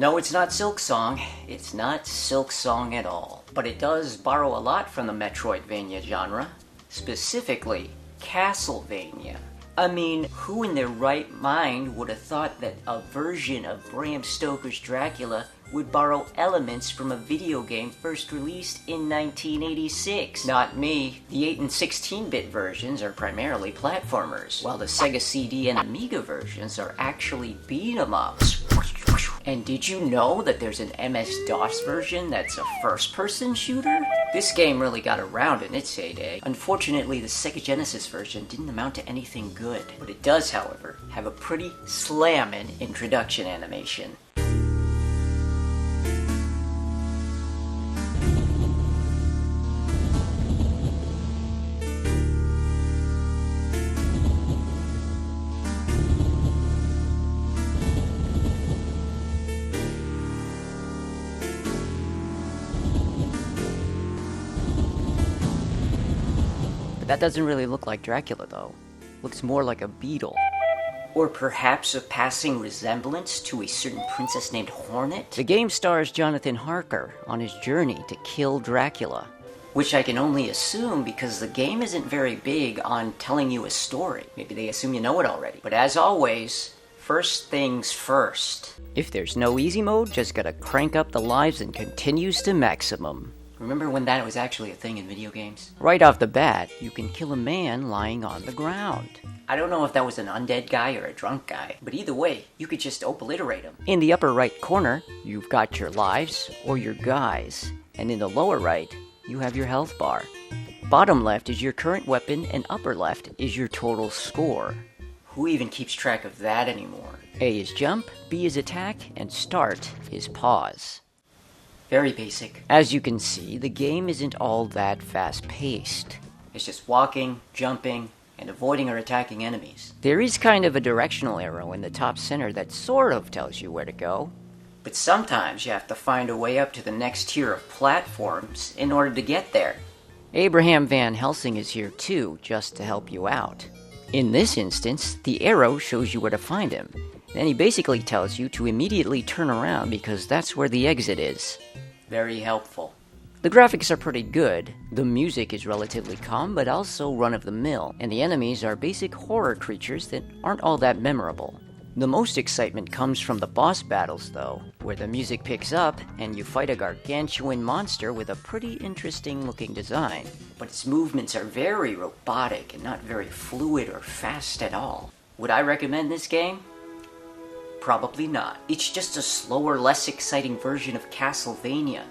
No, it's not Silksong. It's not Silksong at all. But it does borrow a lot from the Metroidvania genre. Specifically, Castlevania. I mean, who in their right mind would have thought that a version of Bram Stoker's Dracula would borrow elements from a video game first released in 1986? Not me. The 8 and 16-bit versions are primarily platformers, while the Sega CD and Amiga versions are actually beat-em-ups. And did you know that there's an MS-DOS version that's a first-person shooter? This game really got around in its heyday. Unfortunately, the Sega Genesis version didn't amount to anything good. But it does, however, have a pretty slammin' introduction animation. That doesn't really look like Dracula, though. Looks more like a beetle. Or perhaps a passing resemblance to a certain princess named Hornet? The game stars Jonathan Harker on his journey to kill Dracula, which I can only assume because the game isn't very big on telling you a story. Maybe they assume you know it already. But as always, first things first. If there's no easy mode, just gotta crank up the lives and continues to maximum. Remember when that was actually a thing in video games? Right off the bat, you can kill a man lying on the ground. I don't know if that was an undead guy or a drunk guy, but either way, you could just obliterate him. In the upper right corner, you've got your lives or your guys, and in the lower right, you have your health bar. Bottom left is your current weapon, and upper left is your total score. Who even keeps track of that anymore? A is jump, B is attack, and start is pause. Very basic. As you can see, the game isn't all that fast-paced. It's just walking, jumping, and avoiding or attacking enemies. There is kind of a directional arrow in the top center that sort of tells you where to go. But sometimes you have to find a way up to the next tier of platforms in order to get there. Abraham Van Helsing is here too, just to help you out. In this instance, the arrow shows you where to find him. Then he basically tells you to immediately turn around because that's where the exit is. Very helpful. The graphics are pretty good, the music is relatively calm but also run-of-the-mill, and the enemies are basic horror creatures that aren't all that memorable. The most excitement comes from the boss battles though, where the music picks up and you fight a gargantuan monster with a pretty interesting looking design. But its movements are very robotic and not very fluid or fast at all. Would I recommend this game? Probably not. It's just a slower, less exciting version of Castlevania,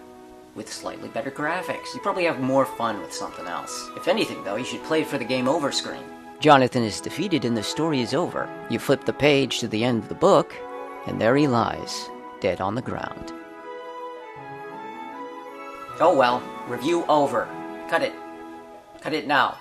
with slightly better graphics. You probably have more fun with something else. If anything, though, you should play it for the game over screen. Jonathan is defeated and the story is over. You flip the page to the end of the book, and there he lies, dead on the ground. Oh well, review over. Cut it. Cut it now.